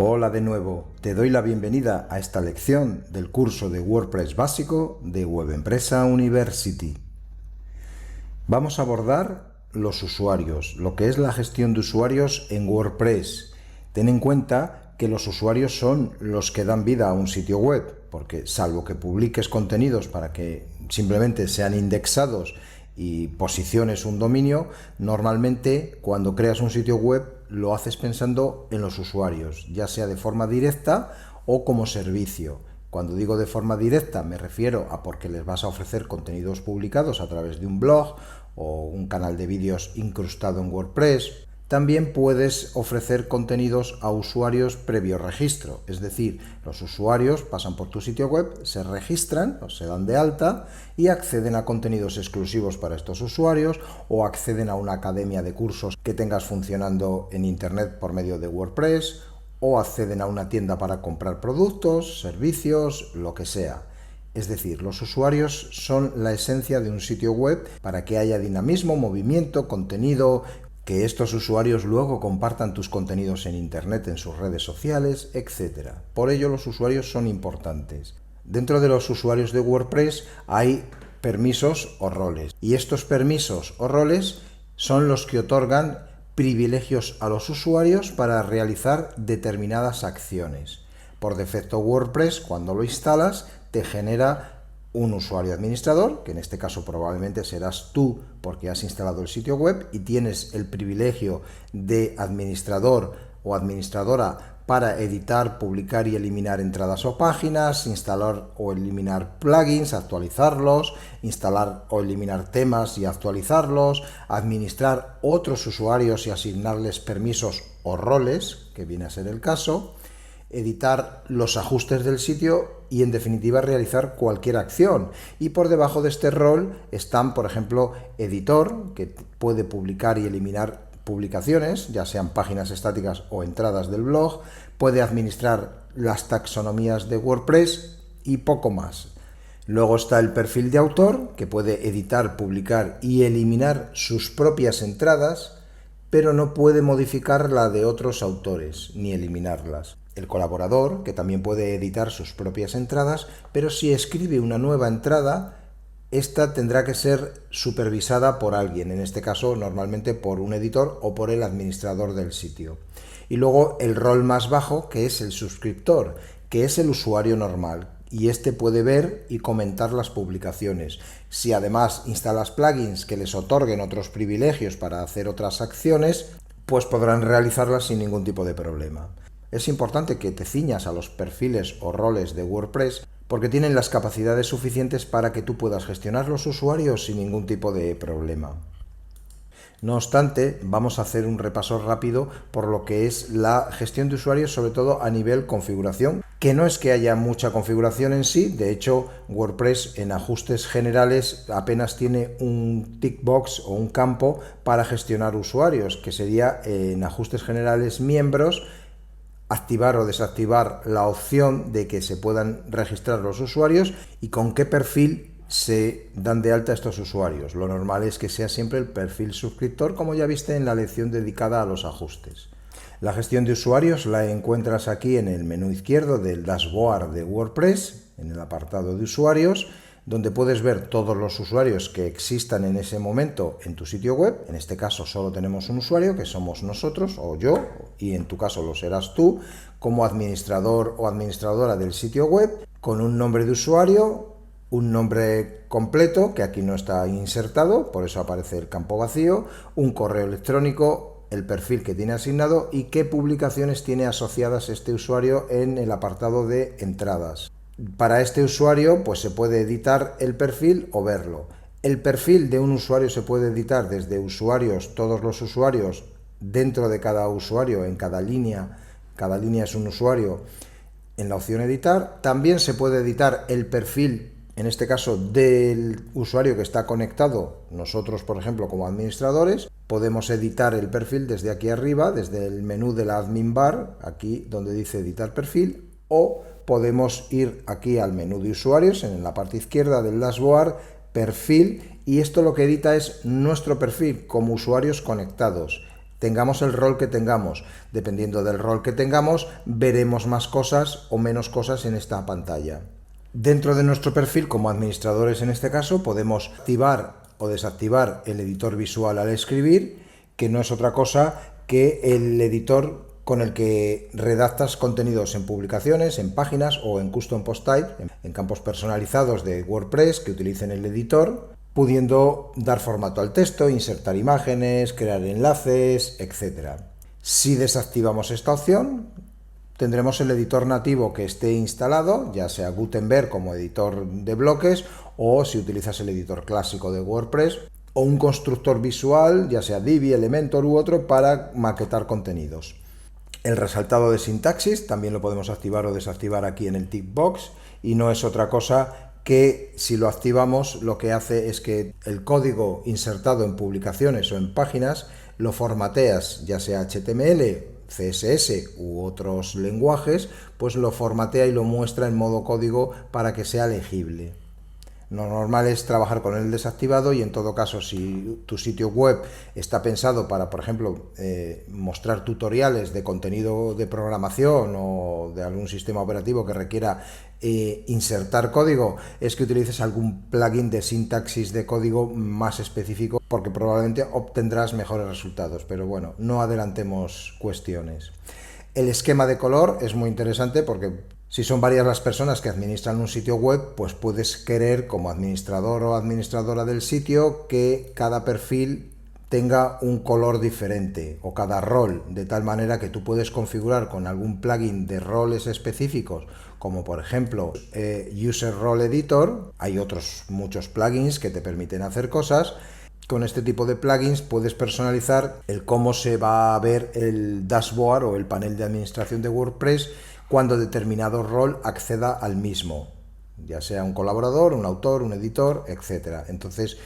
Hola de nuevo, te doy la bienvenida a esta lección del curso de WordPress básico de Web Empresa University. Vamos a abordar los usuarios, lo que es la gestión de usuarios en WordPress. Ten en cuenta que los usuarios son los que dan vida a un sitio web, porque salvo que publiques contenidos para que simplemente sean indexados y posiciones un dominio, normalmente cuando creas un sitio web lo haces pensando en los usuarios, ya sea de forma directa o como servicio. Cuando digo de forma directa me refiero a porque les vas a ofrecer contenidos publicados a través de un blog o un canal de vídeos incrustado en WordPress. También puedes ofrecer contenidos a usuarios previo registro, es decir, los usuarios pasan por tu sitio web, se registran o se dan de alta y acceden a contenidos exclusivos para estos usuarios o acceden a una academia de cursos que tengas funcionando en Internet por medio de WordPress o acceden a una tienda para comprar productos, servicios, lo que sea. Es decir, los usuarios son la esencia de un sitio web para que haya dinamismo, movimiento, contenido, que estos usuarios luego compartan tus contenidos en Internet, en sus redes sociales, etc. Por ello, los usuarios son importantes. Dentro de los usuarios de WordPress hay permisos o roles. Y estos permisos o roles son los que otorgan privilegios a los usuarios para realizar determinadas acciones. Por defecto, WordPress, cuando lo instalas, te genera un usuario administrador, que en este caso probablemente serás tú porque has instalado el sitio web y tienes el privilegio de administrador o administradora para editar, publicar y eliminar entradas o páginas, instalar o eliminar plugins, actualizarlos, instalar o eliminar temas y actualizarlos, administrar otros usuarios y asignarles permisos o roles, que viene a ser el caso, editar los ajustes del sitio y en definitiva realizar cualquier acción. Y por debajo de este rol están, por ejemplo, editor, que puede publicar y eliminar publicaciones, ya sean páginas estáticas o entradas del blog, puede administrar las taxonomías de WordPress y poco más. Luego está el perfil de autor, que puede editar, publicar y eliminar sus propias entradas, pero no puede modificar la de otros autores ni eliminarlas. El colaborador, que también puede editar sus propias entradas, pero si escribe una nueva entrada, esta tendrá que ser supervisada por alguien, en este caso normalmente por un editor o por el administrador del sitio. Y luego el rol más bajo, que es el suscriptor, que es el usuario normal, y este puede ver y comentar las publicaciones. Si además instalas plugins que les otorguen otros privilegios para hacer otras acciones, pues podrán realizarlas sin ningún tipo de problema. Es importante que te ciñas a los perfiles o roles de WordPress porque tienen las capacidades suficientes para que tú puedas gestionar los usuarios sin ningún tipo de problema. No obstante, vamos a hacer un repaso rápido por lo que es la gestión de usuarios, sobre todo a nivel configuración, que no es que haya mucha configuración en sí. De hecho, WordPress en ajustes generales apenas tiene un tick box o un campo para gestionar usuarios, que sería en ajustes generales miembros, activar o desactivar la opción de que se puedan registrar los usuarios y con qué perfil se dan de alta estos usuarios. Lo normal es que sea siempre el perfil suscriptor, como ya viste en la lección dedicada a los ajustes. La gestión de usuarios la encuentras aquí en el menú izquierdo del dashboard de WordPress, en el apartado de usuarios, donde puedes ver todos los usuarios que existan en ese momento en tu sitio web. En este caso solo tenemos un usuario, que somos nosotros o yo, y en tu caso lo serás tú, como administrador o administradora del sitio web, con un nombre de usuario, un nombre completo, que aquí no está insertado, por eso aparece el campo vacío, un correo electrónico, el perfil que tiene asignado y qué publicaciones tiene asociadas este usuario en el apartado de entradas. Para este usuario, pues se puede editar el perfil o verlo. El perfil de un usuario se puede editar desde usuarios, todos los usuarios, dentro de cada usuario, en cada línea es un usuario, en la opción editar. También se puede editar el perfil, en este caso del usuario que está conectado. Nosotros, por ejemplo, como administradores, podemos editar el perfil desde aquí arriba, desde el menú de la admin bar, aquí donde dice editar perfil, o podemos ir aquí al menú de usuarios, en la parte izquierda del dashboard, perfil, y esto lo que edita es nuestro perfil como usuarios conectados. Tengamos el rol que tengamos. Dependiendo del rol que tengamos, veremos más cosas o menos cosas en esta pantalla. Dentro de nuestro perfil, como administradores en este caso, podemos activar o desactivar el editor visual al escribir, que no es otra cosa que el editor con el que redactas contenidos en publicaciones, en páginas o en custom post type, en campos personalizados de WordPress que utilicen el editor, pudiendo dar formato al texto, insertar imágenes, crear enlaces, etc. Si desactivamos esta opción, tendremos el editor nativo que esté instalado, ya sea Gutenberg como editor de bloques, o si utilizas el editor clásico de WordPress, o un constructor visual, ya sea Divi, Elementor u otro, para maquetar contenidos. El resaltado de sintaxis también lo podemos activar o desactivar aquí en el tick box, y no es otra cosa que si lo activamos lo que hace es que el código insertado en publicaciones o en páginas lo formateas, ya sea HTML, CSS u otros lenguajes, pues lo formatea y lo muestra en modo código para que sea legible. Lo normal es trabajar con el desactivado, y en todo caso, si tu sitio web está pensado para, por ejemplo, mostrar tutoriales de contenido de programación o de algún sistema operativo que requiera insertar código, es que utilices algún plugin de sintaxis de código más específico, porque probablemente obtendrás mejores resultados. Pero bueno, no adelantemos cuestiones. El esquema de color es muy interesante porque si son varias las personas que administran un sitio web, pues puedes querer, como administrador o administradora del sitio, que cada perfil tenga un color diferente, o cada rol, de tal manera que tú puedes configurar con algún plugin de roles específicos, como por ejemplo User Role Editor. Hay otros muchos plugins que te permiten hacer cosas. Con este tipo de plugins puedes personalizar el cómo se va a ver el dashboard o el panel de administración de WordPress cuando determinado rol acceda al mismo, ya sea un colaborador, un autor, un editor, etc. Entonces,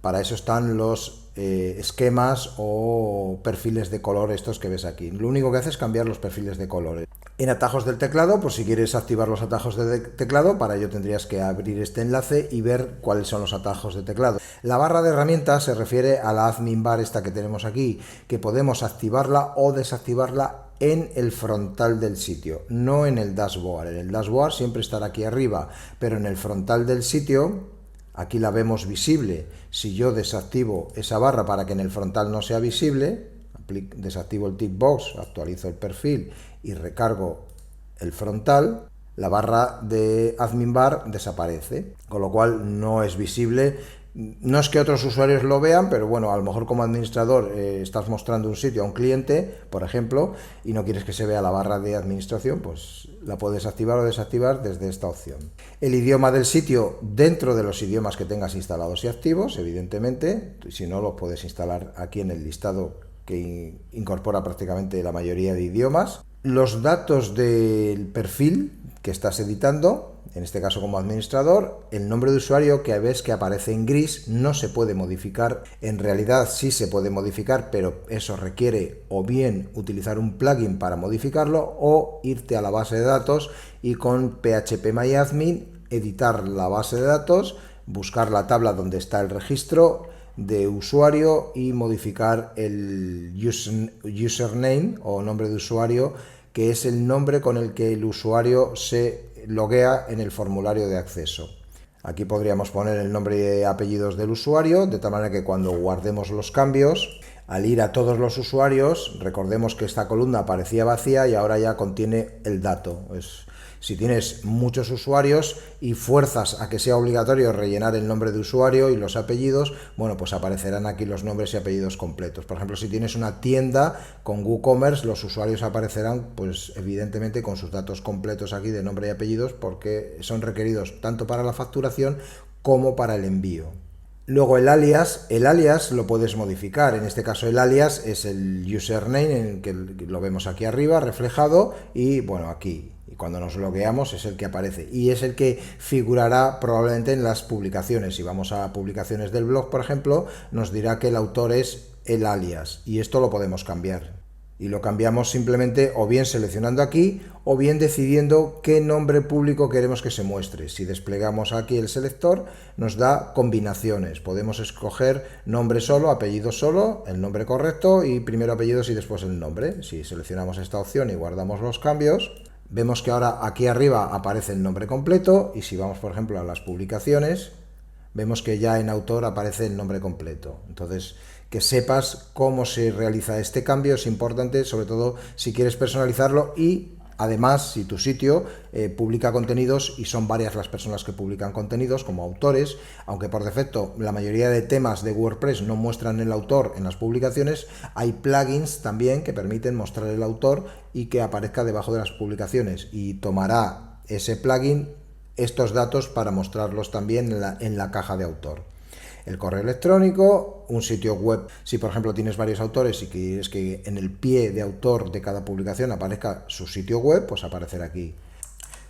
para eso están los esquemas o perfiles de color estos que ves aquí. Lo único que hace es cambiar los perfiles de colores. En atajos del teclado, pues si quieres activar los atajos de teclado, para ello tendrías que abrir este enlace y ver cuáles son los atajos de teclado. La barra de herramientas se refiere a la admin bar esta que tenemos aquí, que podemos activarla o desactivarla en el frontal del sitio, no en el dashboard. En el dashboard siempre estará aquí arriba, pero en el frontal del sitio, aquí la vemos visible. Si yo desactivo esa barra para que en el frontal no sea visible, desactivo el tick box, actualizo el perfil y recargo el frontal, la barra de admin bar desaparece, con lo cual no es visible. No es que otros usuarios lo vean, pero bueno, a lo mejor como administrador estás mostrando un sitio a un cliente, por ejemplo, y no quieres que se vea la barra de administración, pues la puedes activar o desactivar desde esta opción. El idioma del sitio, dentro de los idiomas que tengas instalados y activos, evidentemente. Si no, los puedes instalar aquí en el listado que incorpora prácticamente la mayoría de idiomas. Los datos del perfil que estás editando, en este caso como administrador, el nombre de usuario que ves que aparece en gris no se puede modificar. En realidad sí se puede modificar, pero eso requiere o bien utilizar un plugin para modificarlo o irte a la base de datos y con phpMyAdmin editar la base de datos, buscar la tabla donde está el registro de usuario y modificar el username o nombre de usuario, que es el nombre con el que el usuario se loguea en el formulario de acceso. Aquí podríamos poner el nombre y apellidos del usuario, de tal manera que cuando guardemos los cambios, al ir a todos los usuarios, recordemos que esta columna aparecía vacía y ahora ya contiene el dato. Si tienes muchos usuarios y fuerzas a que sea obligatorio rellenar el nombre de usuario y los apellidos, bueno, pues aparecerán aquí los nombres y apellidos completos. Por ejemplo, si tienes una tienda con WooCommerce, los usuarios aparecerán, pues evidentemente con sus datos completos aquí de nombre y apellidos, porque son requeridos tanto para la facturación como para el envío. Luego el alias lo puedes modificar. En este caso el alias es el username, en el que lo vemos aquí arriba reflejado, y bueno, aquí. Y cuando nos logueamos es el que aparece y es el que figurará probablemente en las publicaciones. Si vamos a publicaciones del blog, por ejemplo, nos dirá que el autor es el alias, y esto lo podemos cambiar. Y lo cambiamos simplemente o bien seleccionando aquí o bien decidiendo qué nombre público queremos que se muestre. Si desplegamos aquí el selector nos da combinaciones. Podemos escoger nombre solo, apellido solo, el nombre correcto y primero apellidos y después el nombre. Si seleccionamos esta opción y guardamos los cambios, vemos que ahora aquí arriba aparece el nombre completo y si vamos por ejemplo a las publicaciones, vemos que ya en autor aparece el nombre completo. Entonces, que sepas cómo se realiza este cambio es importante, sobre todo si quieres personalizarlo y además si tu sitio publica contenidos y son varias las personas que publican contenidos como autores, aunque por defecto la mayoría de temas de WordPress no muestran el autor en las publicaciones, hay plugins también que permiten mostrar el autor y que aparezca debajo de las publicaciones y tomará ese plugin estos datos para mostrarlos también en la caja de autor. El correo electrónico, un sitio web, si por ejemplo tienes varios autores y quieres que en el pie de autor de cada publicación aparezca su sitio web, pues aparecerá aquí.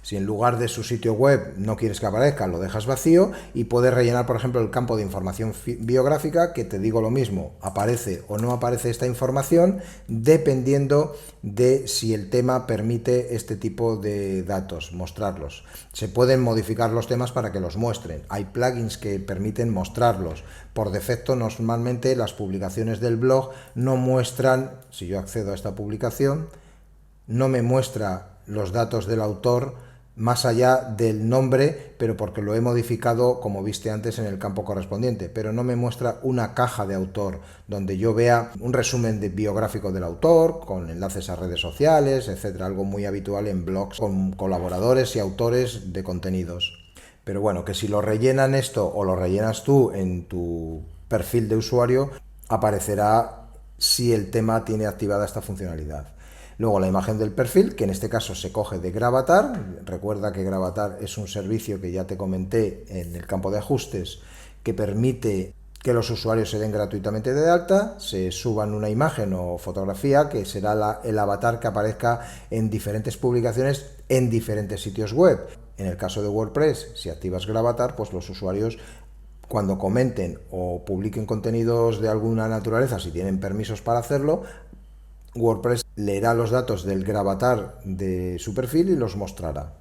Si en lugar de su sitio web no quieres que aparezca, lo dejas vacío y puedes rellenar, por ejemplo, el campo de información biográfica, que te digo lo mismo, aparece o no aparece esta información, dependiendo de si el tema permite este tipo de datos, mostrarlos. Se pueden modificar los temas para que los muestren. Hay plugins que permiten mostrarlos. Por defecto, normalmente las publicaciones del blog no muestran, si yo accedo a esta publicación, no me muestra los datos del autor más allá del nombre, pero porque lo he modificado como viste antes en el campo correspondiente, pero no me muestra una caja de autor donde yo vea un resumen biográfico del autor con enlaces a redes sociales, etcétera, algo muy habitual en blogs con colaboradores y autores de contenidos. Pero bueno, que si lo rellenan esto o lo rellenas tú en tu perfil de usuario, aparecerá si el tema tiene activada esta funcionalidad. Luego la imagen del perfil, que en este caso se coge de Gravatar. Recuerda que Gravatar es un servicio que ya te comenté en el campo de ajustes que permite que los usuarios se den gratuitamente de alta, se suban una imagen o fotografía que será el avatar que aparezca en diferentes publicaciones en diferentes sitios web. En el caso de WordPress, si activas Gravatar, pues los usuarios cuando comenten o publiquen contenidos de alguna naturaleza, si tienen permisos para hacerlo, WordPress leerá los datos del gravatar de su perfil y los mostrará.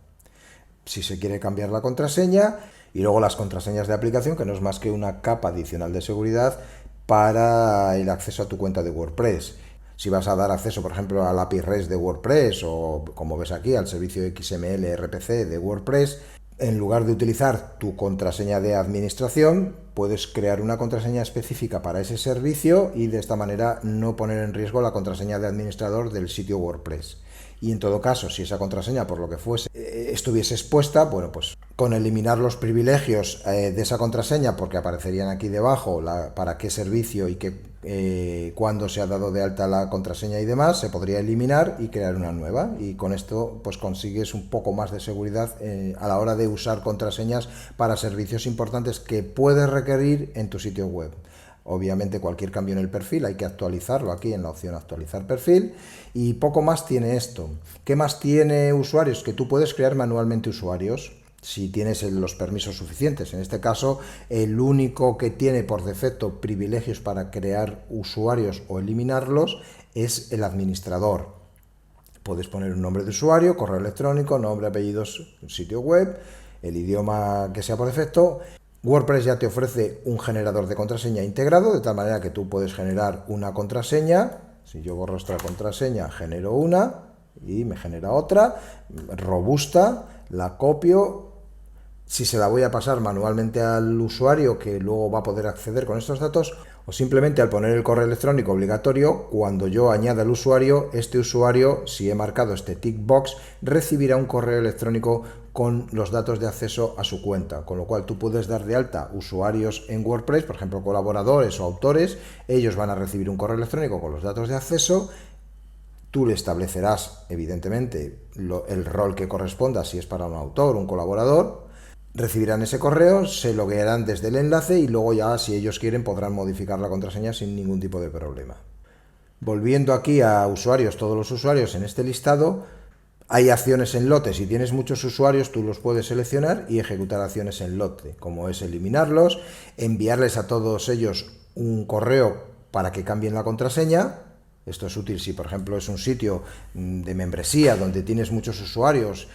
Si se quiere cambiar la contraseña y luego las contraseñas de aplicación, que no es más que una capa adicional de seguridad para el acceso a tu cuenta de WordPress. Si vas a dar acceso, por ejemplo, al API REST de WordPress o, como ves aquí, al servicio XML RPC de WordPress, en lugar de utilizar tu contraseña de administración, puedes crear una contraseña específica para ese servicio y de esta manera no poner en riesgo la contraseña de administrador del sitio WordPress. Y en todo caso, si esa contraseña, por lo que fuese, estuviese expuesta, bueno, pues con eliminar los privilegios de esa contraseña, porque aparecerían aquí debajo para qué servicio y cuándo se ha dado de alta la contraseña y demás, se podría eliminar y crear una nueva. Y con esto pues consigues un poco más de seguridad a la hora de usar contraseñas para servicios importantes que puedes requerir en tu sitio web. Obviamente cualquier cambio en el perfil hay que actualizarlo aquí en la opción actualizar perfil y poco más tiene esto. ¿Qué más tiene usuarios? Que tú puedes crear manualmente usuarios si tienes los permisos suficientes. En este caso, el único que tiene por defecto privilegios para crear usuarios o eliminarlos es el administrador. Puedes poner un nombre de usuario, correo electrónico, nombre, apellidos, sitio web, el idioma que sea por defecto. WordPress ya te ofrece un generador de contraseña integrado, de tal manera que tú puedes generar una contraseña. Si yo borro esta contraseña, genero una y me genera otra, robusta, la copio. Si se la voy a pasar manualmente al usuario, que luego va a poder acceder con estos datos, o simplemente al poner el correo electrónico obligatorio, cuando yo añada al usuario, este usuario, si he marcado este tick box, recibirá un correo electrónico con los datos de acceso a su cuenta, con lo cual tú puedes dar de alta usuarios en WordPress, por ejemplo colaboradores o autores, ellos van a recibir un correo electrónico con los datos de acceso. Tú le establecerás evidentemente el rol que corresponda, si es para un autor o un colaborador. Recibirán ese correo, se loguearán desde el enlace y luego ya, si ellos quieren, podrán modificar la contraseña sin ningún tipo de problema. Volviendo aquí a usuarios, todos los usuarios en este listado, hay acciones en lote. Si tienes muchos usuarios, tú los puedes seleccionar y ejecutar acciones en lote, como es eliminarlos, enviarles a todos ellos un correo para que cambien la contraseña, Esto es útil si, por ejemplo, es un sitio de membresía donde tienes muchos usuarios,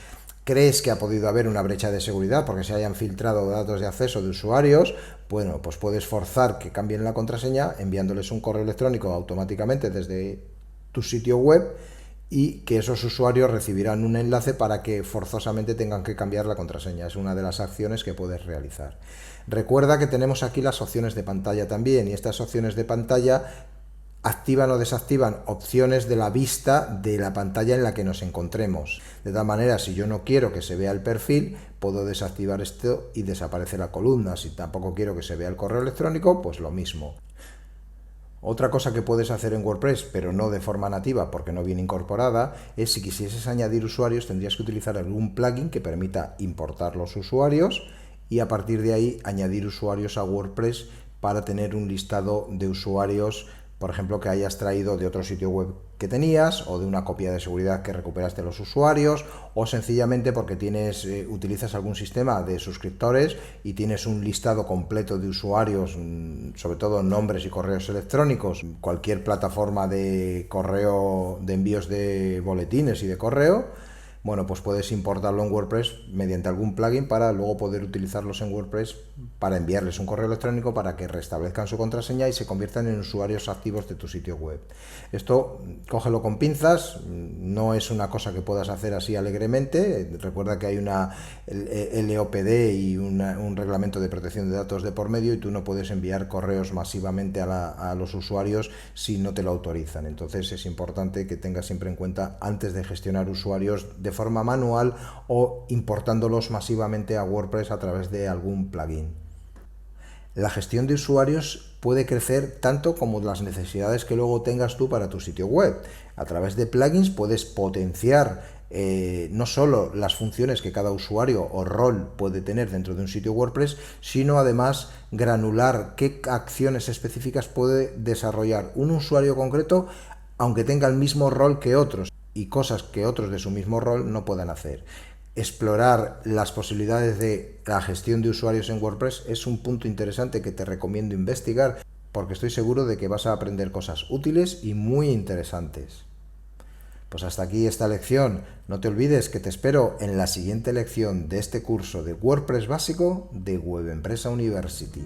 crees que ha podido haber una brecha de seguridad porque se hayan filtrado datos de acceso de usuarios, bueno, pues puedes forzar que cambien la contraseña enviándoles un correo electrónico automáticamente desde tu sitio web, y que esos usuarios recibirán un enlace para que forzosamente tengan que cambiar la contraseña. Es una de las acciones que puedes realizar. Recuerda que tenemos aquí las opciones de pantalla también, y estas opciones de pantalla activan o desactivan opciones de la vista de la pantalla en la que nos encontremos. De tal manera, si yo no quiero que se vea el perfil, puedo desactivar esto y desaparece la columna. Si tampoco quiero que se vea el correo electrónico, pues lo mismo. Otra cosa que puedes hacer en WordPress, pero no de forma nativa porque no viene incorporada, es si quisieses añadir usuarios, tendrías que utilizar algún plugin que permita importar los usuarios y a partir de ahí añadir usuarios a WordPress para tener un listado de usuarios, por ejemplo, que hayas traído de otro sitio web que tenías, o de una copia de seguridad que recuperaste los usuarios, o sencillamente porque utilizas algún sistema de suscriptores y tienes un listado completo de usuarios, sobre todo nombres y correos electrónicos, cualquier plataforma de correo, de envíos de boletines y de correo. Bueno, pues puedes importarlo en WordPress mediante algún plugin para luego poder utilizarlos en WordPress para enviarles un correo electrónico para que restablezcan su contraseña y se conviertan en usuarios activos de tu sitio web. Esto cógelo con pinzas, no es una cosa que puedas hacer así alegremente. Recuerda que hay una LOPD y un reglamento de protección de datos de por medio, y tú no puedes enviar correos masivamente a los usuarios si no te lo autorizan. Entonces es importante que tengas siempre en cuenta, antes de gestionar usuarios de forma manual o importándolos masivamente a WordPress a través de algún plugin. La gestión de usuarios puede crecer tanto como las necesidades que luego tengas tú para tu sitio web. A través de plugins puedes potenciar no solo las funciones que cada usuario o rol puede tener dentro de un sitio WordPress, sino además granular qué acciones específicas puede desarrollar un usuario concreto, aunque tenga el mismo rol que otros, y cosas que otros de su mismo rol no puedan hacer. Explorar las posibilidades de la gestión de usuarios en WordPress es un punto interesante que te recomiendo investigar, porque estoy seguro de que vas a aprender cosas útiles y muy interesantes. Pues hasta aquí esta lección. No te olvides que te espero en la siguiente lección de este curso de WordPress básico de Web Empresa University.